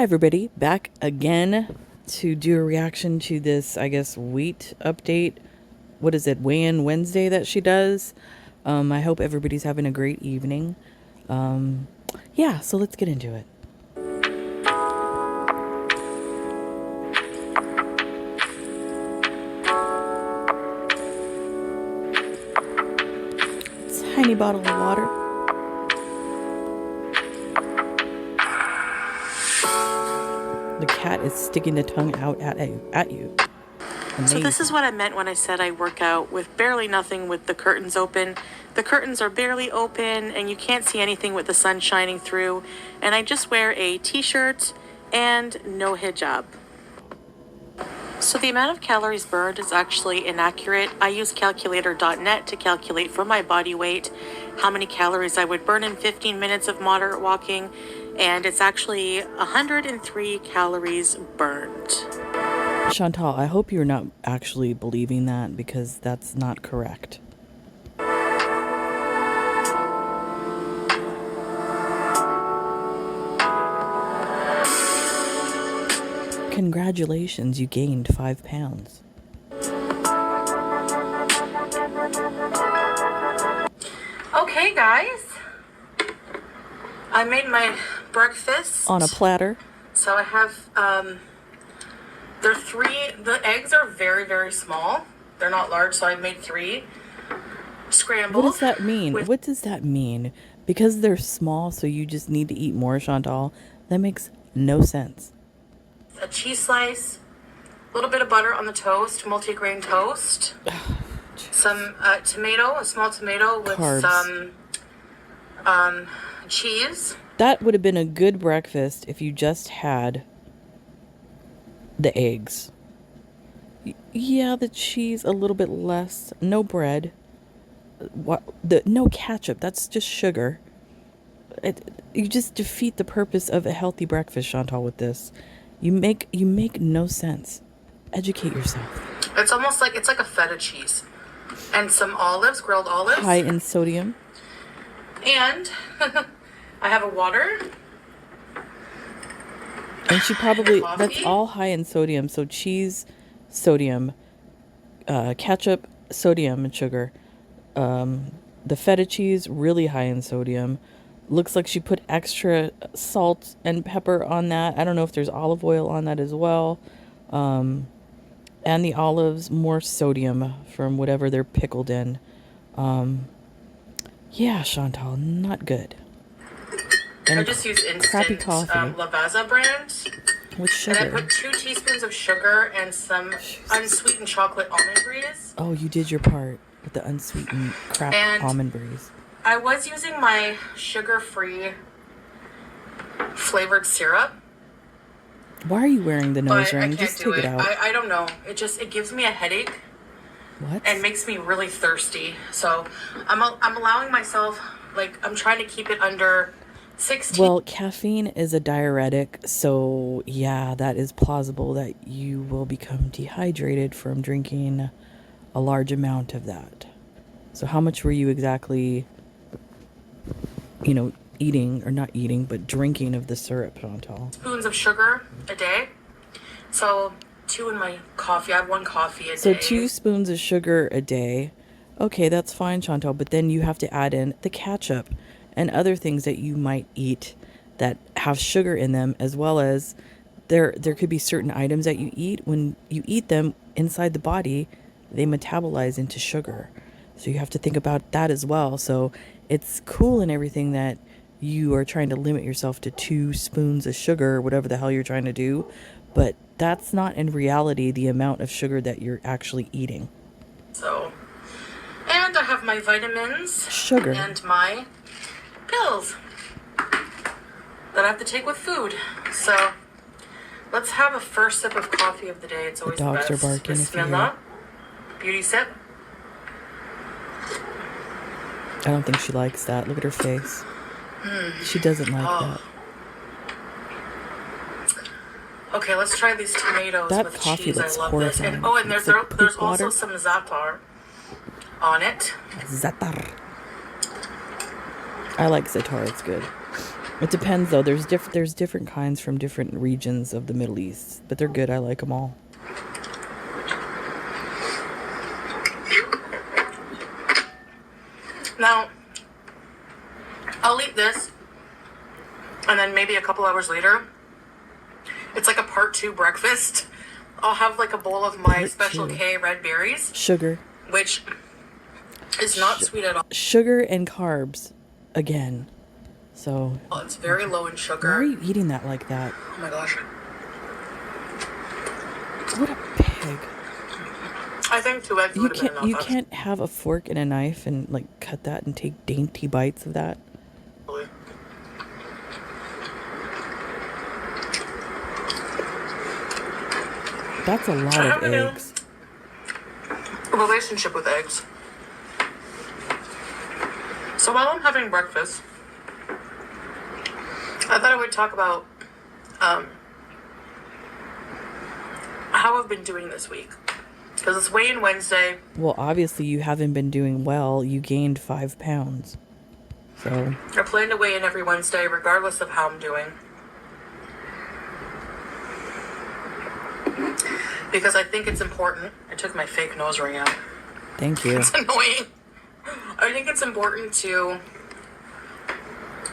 everybody, back again to do a reaction to this, I guess, weight update. What is it, weigh-in Wednesday that she does? I hope everybody's having a great evening. Yeah, so let's get into it. Tiny bottle of water. The cat is sticking the tongue out at you. Amazing. So this is what I meant when I said I work out with barely nothing with the curtains open. The curtains are barely open and you can't see anything with the sun shining through. And I just wear a t-shirt and no hijab. So the amount of calories burned is actually inaccurate. I use calculator.net to calculate for my body weight how many calories I would burn in 15 minutes of moderate walking. And it's actually 103 calories burned. Chantal, I hope you're not actually believing that, because that's not correct. Congratulations, you gained 5 pounds. Okay, guys. I made my breakfast. On a platter. So I have, the eggs are very, very small. They're not large, so I made 3 scrambled. What does that mean? What does that mean? Because they're small, so you just need to eat more, Chantal? That makes no sense. A cheese slice, a little bit of butter on the toast, multigrain toast, some tomato, a small tomato with Carbs. some cheese. That would have been a good breakfast if you just had the eggs. Yeah, the cheese a little bit less. No bread. No ketchup. That's just sugar. You just defeat the purpose of a healthy breakfast, Chantal, with this. You make no sense. Educate yourself. It's almost like it's like a feta cheese, and some olives, grilled olives. High in sodium. And I have a water. And she probably, that's all high in sodium. So cheese, sodium, ketchup, sodium and sugar. The feta cheese, really high in sodium. Looks like she put extra salt and pepper on that. I don't know if there's olive oil on that as well. And the olives, more sodium from whatever they're pickled in. Yeah, Chantal, not good. And I just use instant coffee. Lavazza brand. With sugar. And I put 2 teaspoons of sugar and some unsweetened chocolate almond breeze. Oh, you did your part with the unsweetened crap almond breeze. I was using my sugar-free flavored syrup. Why are you wearing the nose ring? Just take it out. I don't know. It gives me a headache. What? And makes me really thirsty. So I'm allowing myself, like, I'm trying to keep it under 16. Well, caffeine is a diuretic, so yeah, that is plausible that you will become dehydrated from drinking a large amount of that. So how much were you exactly, eating, or not eating, but drinking of the syrup, Chantal? Spoons of sugar a day. So 2 in my coffee. I have 1 coffee a day. So 2 spoons of sugar a day. Okay, that's fine, Chantal, but then you have to add in the ketchup and other things that you might eat that have sugar in them, as well as there could be certain items that you eat. When you eat them inside the body, they metabolize into sugar. So you have to think about that as well. So it's cool and everything that you are trying to limit yourself to 2 spoons of sugar, or whatever the hell you're trying to do, but that's not in reality the amount of sugar that you're actually eating. So, and I have my vitamins. Sugar. And my pills that I have to take with food. So let's have a first sip of coffee of the day. It's always the dogs best. are barking. Bismillah. Beauty sip. I don't think she likes that. Look at her face. She doesn't like that. Okay, let's try these tomatoes That with coffee cheese. looks I love horrifying. this. And It's there's like poop also water. some za'atar on it. Zatar. I like za'atar. It's good. It depends though. There's different kinds from different regions of the Middle East, but they're good. I like them all. Now, I'll eat this, and then maybe a couple hours later, it's like a part 2 breakfast. I'll have like a bowl of my Part Special 2. K red berries, Sugar. which is not sweet at all. Sugar and carbs again. So It's very low in why sugar. are you eating that like that? Oh my gosh. What a pig. I think 2 eggs would have been enough. You can't have a fork and a knife and like cut that and take dainty bites of that. Actually. That's a lot I of have a new eggs. relationship with eggs. So while I'm having breakfast, I thought I would talk about how I've been doing this week. Because it's weigh-in Wednesday. Well, obviously you haven't been doing well. You gained 5 pounds. So I plan to weigh in every Wednesday regardless of how I'm doing. Because I think it's important. I took my fake nose ring out. thank you. It's annoying. I think it's important to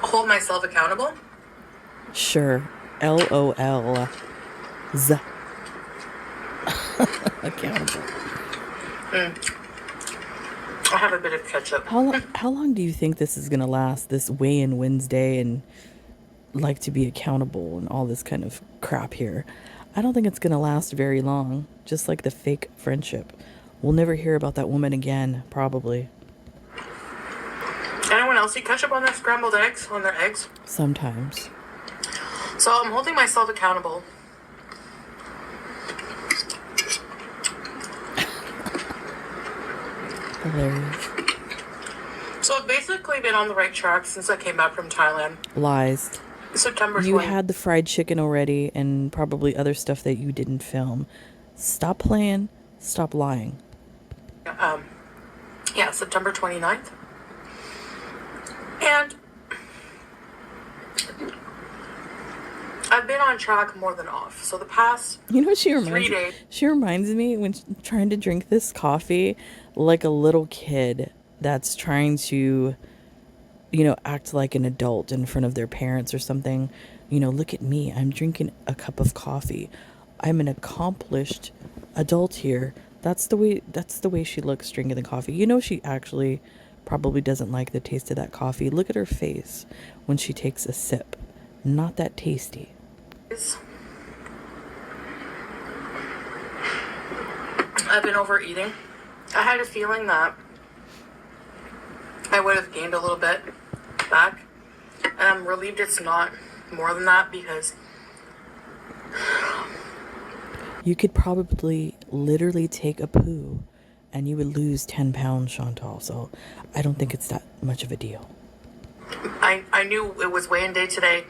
hold myself accountable. Sure. LOL. Z. Accountable. I have a bit of ketchup. How long do you think this is gonna last? This weigh-in Wednesday and like to be accountable and all this kind of crap here. I don't think it's gonna last very long. Just like the fake friendship. We'll never hear about that woman again, probably. Anyone else eat ketchup on their scrambled eggs, on their eggs? Sometimes. So I'm holding myself accountable. Hilarious. So I've basically been on the right track since I came back from Thailand. Lies. September 20th. You had the fried chicken already and probably other stuff that you didn't film. Stop playing. Stop lying. Yeah, September 29th. And I've been on track more than off. So the past You know what 3 days. She reminds me when trying to drink this coffee like a little kid that's trying to, act like an adult in front of their parents or something. Look at me. I'm drinking a cup of coffee. I'm an accomplished adult here. That's the way she looks drinking the coffee. She actually probably doesn't like the taste of that coffee. Look at her face when she takes a sip. Not that tasty. I've been overeating. I had a feeling that I would have gained a little bit back. And I'm relieved it's not more than that because You could probably literally take a poo and you would lose 10 pounds, Chantal. So I don't think it's that much of a deal. I knew it was weigh-in day today,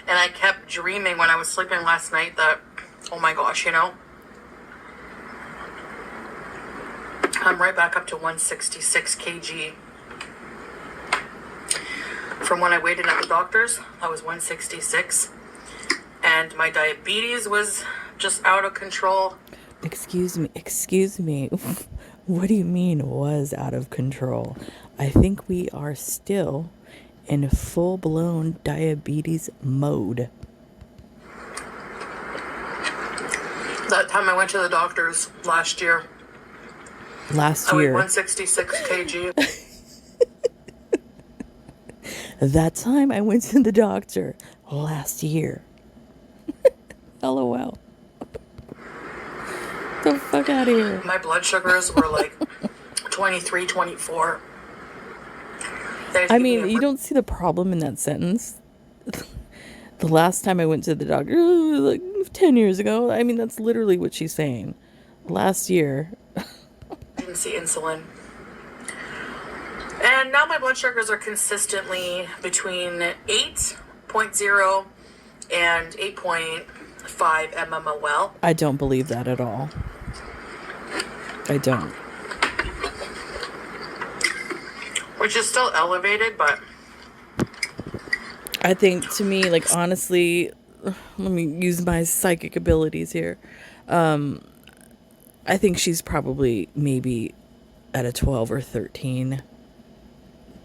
and I kept dreaming when I was sleeping last night that, oh my gosh, I'm right back up to 166 kg. From when I weighed in at the doctor's, I was 166, and my diabetes was just out of control. Excuse me. What do you mean was out of control? I think we are still in full-blown diabetes mode. That time I went to the doctor's last year, Last I weighed year. 166 kg. That time I went to the doctor last year. LOL. The fuck out of here. My blood sugars were like 23, 24. I mean, you don't see the problem in that sentence. The last time I went to the doctor, like 10 years ago, I mean, that's literally what she's saying. Last year. Didn't see insulin. And now my blood sugars are consistently between 8.0 and 8.5 mmol. I don't believe that at all. I don't. Which is still elevated, but I think to me, like, honestly, let me use my psychic abilities here. I think she's probably maybe at a 12 or 13.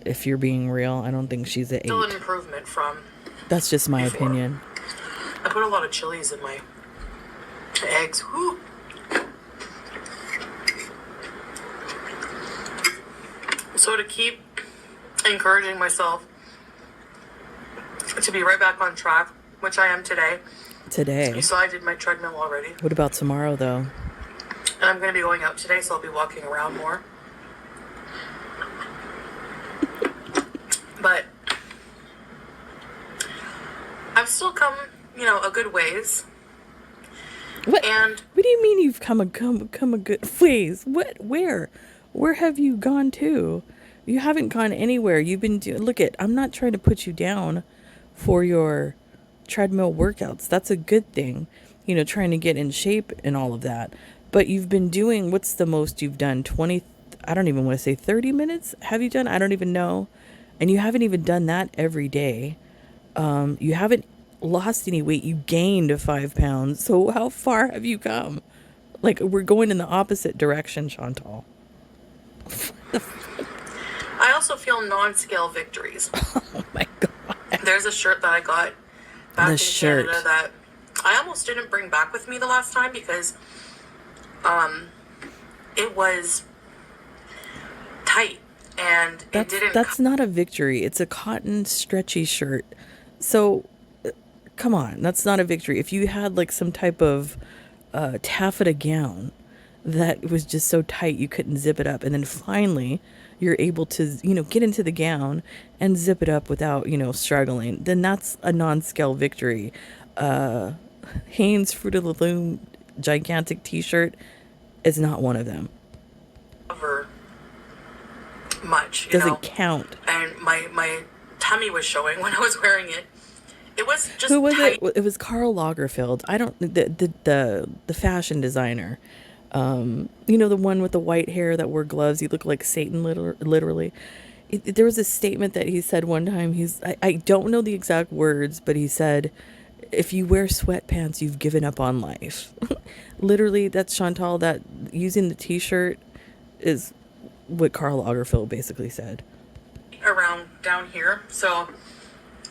If you're being real, I don't think she's at Still an 8. improvement from That's just my before. opinion. I put a lot of chilies in my eggs. Whew. So to keep encouraging myself to be right back on track, which I am today. You Today. saw I did my treadmill already. What about tomorrow, though? And I'm going to be going out today, so I'll be walking around more. But I've still come, a good ways. What? And What do you mean you've come a good ways? What? Where? Where have you gone to? You haven't gone anywhere. You've been look at. I'm not trying to put you down for your treadmill workouts. That's a good thing. Trying to get in shape and all of that. But you've been doing, what's the most you've done? 20, I don't even want to say 30 minutes. Have you done? I don't even know. And you haven't even done that every day. You haven't lost any weight. You gained 5 pounds. So how far have you come? Like, we're going in the opposite direction, Chantal. I also feel non-scale victories. Oh my God. There's a shirt that I got back The in shirt. Canada that I almost didn't bring back with me the last time because it was tight and it didn't. That's not a victory. It's a cotton stretchy shirt. So come on, that's not a victory. If you had like some type of taffeta gown that was just so tight you couldn't zip it up, and then finally you're able to get into the gown and zip it up without struggling, then that's a non-scale victory. Hanes Fruit of the Loom gigantic t-shirt is not one of them. Cover much, Doesn't count. And my tummy was showing when I was wearing it. It was just Who was tight. it? It was Karl Lagerfeld. I don't the fashion designer. The one with the white hair that wore gloves. He looked like Satan, literally. There was a statement that he said one time. I don't know the exact words, but he said, "If you wear sweatpants, you've given up on life." Literally, that's Chantal. That using the t-shirt is what Karl Lagerfeld basically said. Around down here, so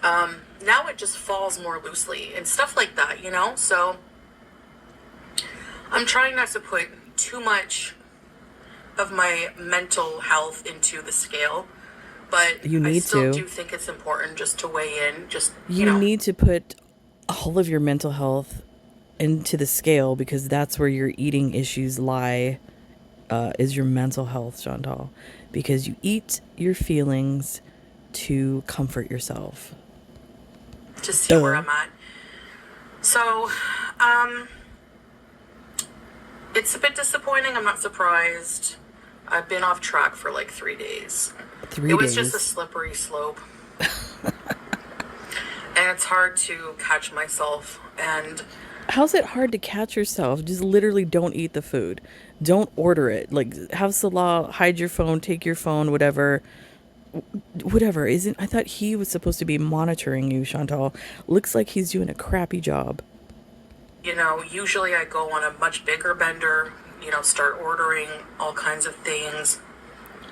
now it just falls more loosely and stuff like that, so I'm trying not to put too much of my mental health into the scale, but You I need still to. do think it's important just to weigh in, just You need to put all of your mental health into the scale, because that's where your eating issues lie, is your mental health, Chantal. Because you eat your feelings to comfort yourself. to see where I'm at. So, it's a bit disappointing. I'm not surprised. I've been off track for like 3 days. 3 It was days. just a slippery slope. And it's hard to catch myself. And How's it hard to catch yourself? Just literally don't eat the food. Don't order it. Like, have Salah hide your phone, take your phone, whatever. Whatever. Isn't I thought he was supposed to be monitoring you, Chantal. Looks like he's doing a crappy job. usually I go on a much bigger bender, start ordering all kinds of things.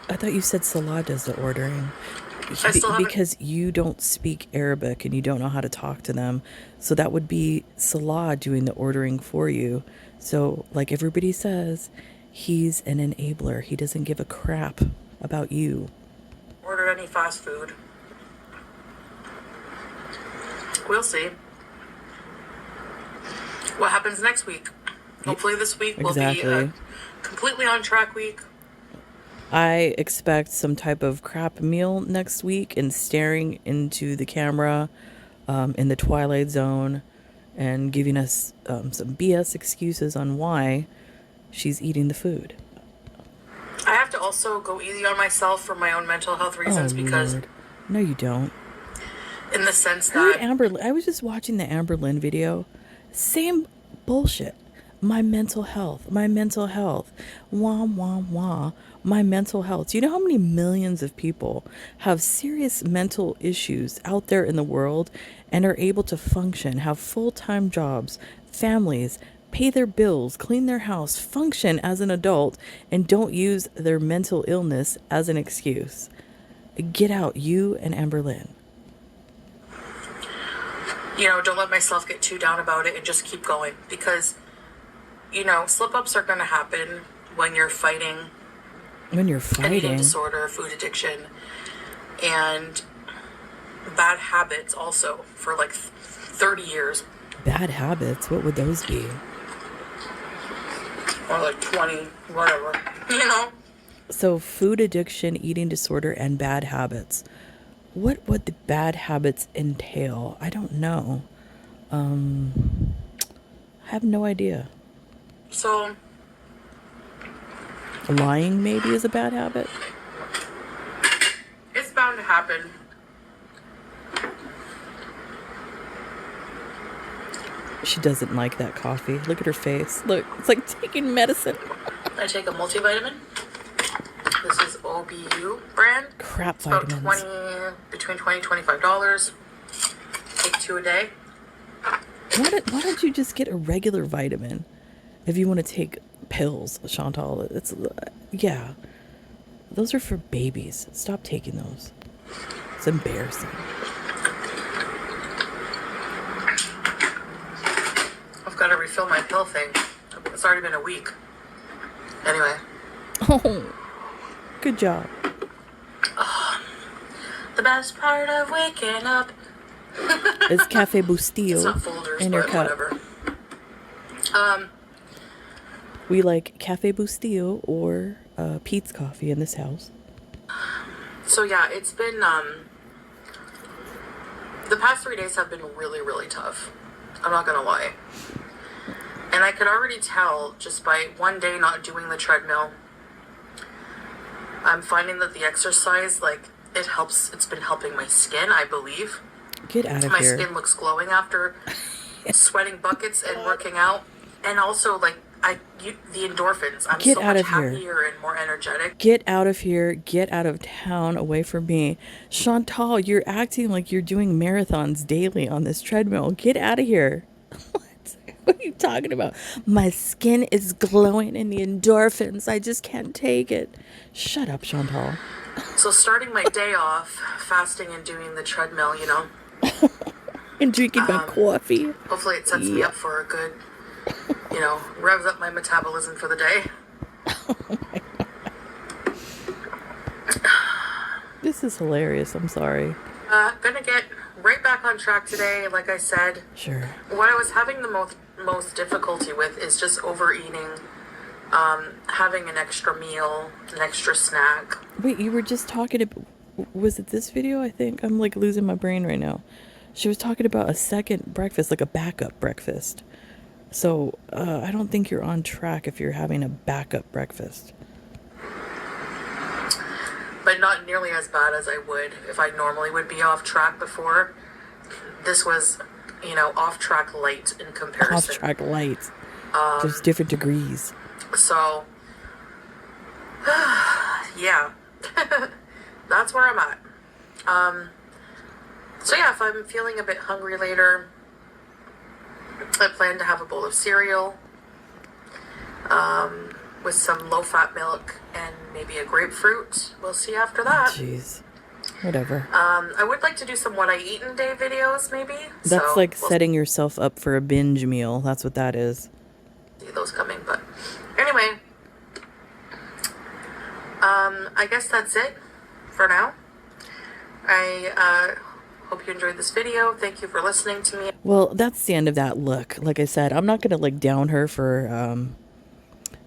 I thought you said Salah does the ordering. I still haven't. Because you don't speak Arabic and you don't know how to talk to them. So that would be Salah doing the ordering for you. So, like everybody says, he's an enabler. He doesn't give a crap about you. Ordered any fast food. We'll see what happens next week. Hopefully this week will be Exactly. a completely on track week. I expect some type of crap meal next week and staring into the camera in the Twilight Zone and giving us some BS excuses on why she's eating the food. I have to also go easy on myself for my own mental health reasons because Lord. No, you don't. in the sense Her that and I was just watching the Amber Lynn video. Same bullshit. My mental health, my mental health, wah, wah, wah, my mental health. Do you know how many millions of people have serious mental issues out there in the world and are able to function, have full time jobs, families, pay their bills, clean their house, function as an adult, and don't use their mental illness as an excuse? Get out, you and Amberlynn. Don't let myself get too down about it and just keep going, because slip ups are going to happen when you're fighting When you're an eating fighting, disorder, food addiction, and bad habits also for like 30 years bad habits, what would those be? or like 20, whatever, you know? So, food addiction, eating disorder, and bad habits. What would the bad habits entail? I don't know. I have no idea. So, Lying maybe is a bad habit. it's bound to happen. She doesn't like that coffee. Look at her face. Look, it's like taking medicine. I take a multivitamin. This is OBU brand. Crap It's about vitamins. between $20 and $25. Take 2 a day. Why don't you just get a regular vitamin if you want to take pills, Chantal? It's, yeah. Those are for babies. Stop taking those. It's embarrassing. I've got to refill my pill thing. It's already been a week. Anyway, Oh, good job. the best part of waking up. It's Cafe It's not Bustillo folders, in your but cup. whatever. We like Cafe Bustillo or Pete's coffee in this house. So yeah, it's been the past 3 days have been really, really tough. I'm not gonna lie. And I could already tell just by one day not doing the treadmill. I'm finding that the exercise, like, it helps. It's been helping my skin, I believe. Get out of My here. skin looks glowing after sweating buckets and working out. And also, like, the endorphins. I'm Get so out much of here. happier and more energetic. Get out of here. Get out of town, away from me. Chantal, you're acting like you're doing marathons daily on this treadmill. Get out of here. What? What are you talking about? My skin is glowing in the endorphins. I just can't take it. Shut up, Chantal. So starting my day off fasting and doing the treadmill, And drinking my coffee. hopefully it sets me up for a good, revs up my metabolism for the day. This is hilarious. I'm sorry. Gonna get right back on track today, like I said. Sure. What I was having the most difficulty with is just overeating, having an extra meal, an extra snack. Wait, you were just talking about, was it this video? I think I'm like losing my brain right now. She was talking about a second breakfast, like a backup breakfast. So I don't think you're on track if you're having a backup breakfast. But not nearly as bad as I would if I normally would be off track before. This was, off track light in comparison. Off track light. There's different degrees. So, yeah, that's where I'm at. So yeah, if I'm feeling a bit hungry later, I plan to have a bowl of cereal, with some low-fat milk and maybe a grapefruit. We'll see after that. Jeez. Whatever. I would like to do some what I eat in day videos, maybe. That's So like we'll setting yourself up for a binge meal. That's what that is. see those coming. But anyway, I guess that's it for now. I hope you enjoyed this video. Thank you for listening to me. Well, that's the end of that look. Like I said, I'm not going to like down her for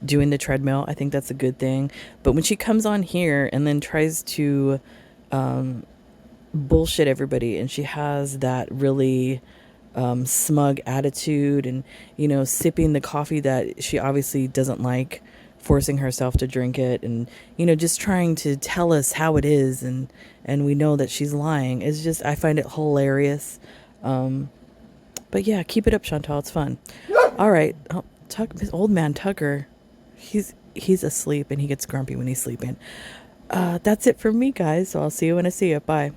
doing the treadmill. I think that's a good thing. But when she comes on here and then tries to bullshit everybody, and she has that really smug attitude and, sipping the coffee that she obviously doesn't like, forcing herself to drink it, and, just trying to tell us how it is, and we know that she's lying. It's just, I find it hilarious. But yeah, keep it up, Chantal. It's fun. All right. Oh, His old man Tucker, he's asleep and he gets grumpy when he's sleeping. That's it for me, guys. So I'll see you when I see you. Bye.